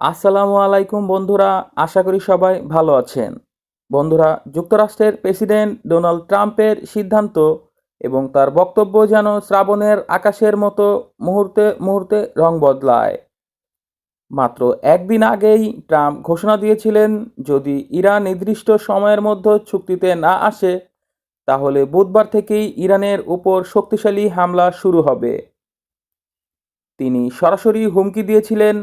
আসসালামু আলাইকুম বন্ধুরা, আশা করি সবাই ভালো আছেন। বন্ধুরা, যুক্তরাষ্ট্রের প্রেসিডেন্ট ডোনাল্ড ট্রাম্পের সিদ্ধান্ত এবং তার বক্তব্য যেন শ্রাবণের আকাশের মতো মুহূর্তে মুহূর্তে রং বদলায়। মাত্র একদিন আগেই ট্রাম্প ঘোষণা দিয়েছিলেন, যদি ইরান নির্দিষ্ট সময়ের মধ্যে চুক্তিতে না আসে, তাহলে বুধবার থেকেই ইরানের উপর শক্তিশালী হামলা শুরু হবে। তিনি সরাসরি হুমকি দিয়েছিলেন,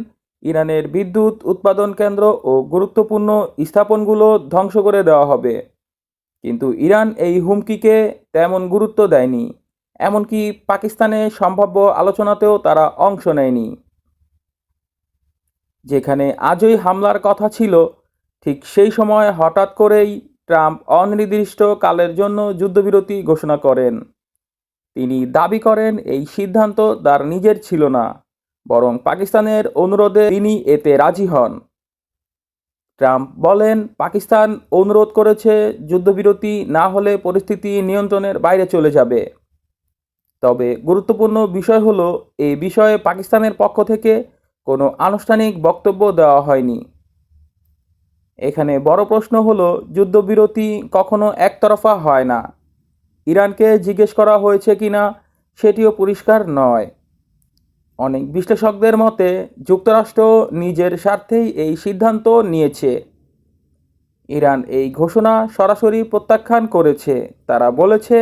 ইরানের বিদ্যুৎ উৎপাদন কেন্দ্র ও গুরুত্বপূর্ণ স্থাপনগুলো ধ্বংস করে দেওয়া হবে। কিন্তু ইরান এই হুমকিকে তেমন গুরুত্ব দেয়নি, এমনকি পাকিস্তানে সম্ভাব্য আলোচনাতেও তারা অংশ নেয়নি। যেখানে আজই হামলার কথা ছিল, ঠিক সেই সময় হঠাৎ করেই ট্রাম্প অনির্দিষ্ট কালের জন্য যুদ্ধবিরতি ঘোষণা করেন। তিনি দাবি করেন এই সিদ্ধান্ত তার নিজের ছিল না, বরং পাকিস্তানের অনুরোধে তিনি এতে রাজি হন। ট্রাম্প বলেন, পাকিস্তান অনুরোধ করেছে, যুদ্ধবিরতি না হলে পরিস্থিতি নিয়ন্ত্রণের বাইরে চলে যাবে। তবে গুরুত্বপূর্ণ বিষয় হলো, এই বিষয়ে পাকিস্তানের পক্ষ থেকে কোনো আনুষ্ঠানিক বক্তব্য দেওয়া হয়নি। এখানে বড় প্রশ্ন হলো, যুদ্ধবিরতি কখনো একতরফা হয় না। ইরানকে জিজ্ঞেস করা হয়েছে কিনা সেটিও পরিষ্কার নয়। অনেক বিশ্লেষকদের মতে, যুক্তরাষ্ট্র নিজের স্বার্থেই এই সিদ্ধান্ত নিয়েছে। ইরান এই ঘোষণা সরাসরি প্রত্যাখ্যান করেছে। তারা বলেছে,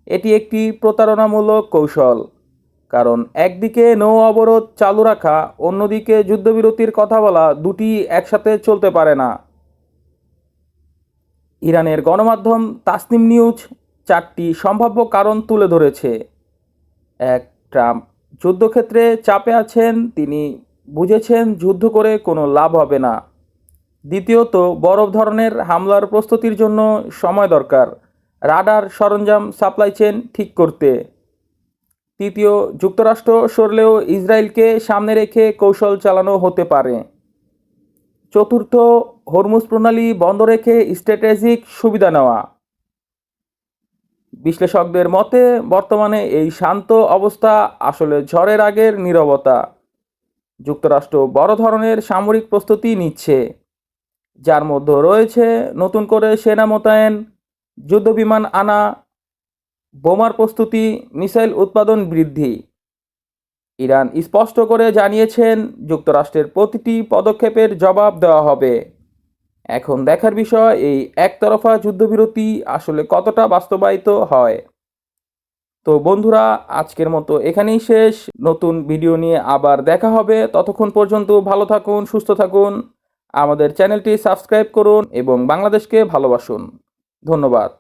এটি একটি প্রতারণামূলক কৌশল। কারণ একদিকে নৌ অবরোধ চালু রাখা, অন্যদিকে যুদ্ধবিরতির কথা বলা, দুটি একসাথে চলতে পারে না। ইরানের গণমাধ্যম তাসনিম নিউজ 4টি সম্ভাব্য কারণ তুলে ধরেছে। 1. ট্রাম্প যুদ্ধক্ষেত্রে চাপে আছেন, তিনি বুঝেছেন যুদ্ধ করে কোনো লাভ হবে না। দ্বিতীয়ত, বড় ধরনের হামলার প্রস্তুতির জন্য সময় দরকার, রাডার সরঞ্জাম সাপ্লাই চেইন ঠিক করতে। তৃতীয়, যুক্তরাষ্ট্র সরলেও ইসরায়েলকে সামনে রেখে কৌশল চালানো হতে পারে। চতুর্থ, হরমুজ প্রণালী বন্ধ রেখে স্ট্র্যাটেজিক সুবিধা নেওয়া। বিশ্লেষকদের মতে, বর্তমানে এই শান্ত অবস্থা আসলে ঝড়ের আগের নীরবতা। যুক্তরাষ্ট্র বড় ধরনের সামরিক প্রস্তুতি নিচ্ছে, যার মধ্যে রয়েছে নতুন করে সেনা মোতায়েন, যুদ্ধবিমান আনা, বোমার প্রস্তুতি, মিসাইল উৎপাদন বৃদ্ধি। ইরান স্পষ্ট করে জানিয়েছেন, যুক্তরাষ্ট্রের প্রতিটি পদক্ষেপের জবাব দেওয়া হবে। এখন দেখার বিষয়, এই একতরফা যুদ্ধবিরতি আসলে কতটা বাস্তবায়িত হয়। তো বন্ধুরা, আজকের মতো এখানেই শেষ। নতুন ভিডিও নিয়ে আবার দেখা হবে। ততক্ষণ পর্যন্ত ভালো থাকুন, সুস্থ থাকুন। আমাদের চ্যানেলটি সাবস্ক্রাইব করুন এবং বাংলাদেশকে ভালোবাসুন। ধন্যবাদ।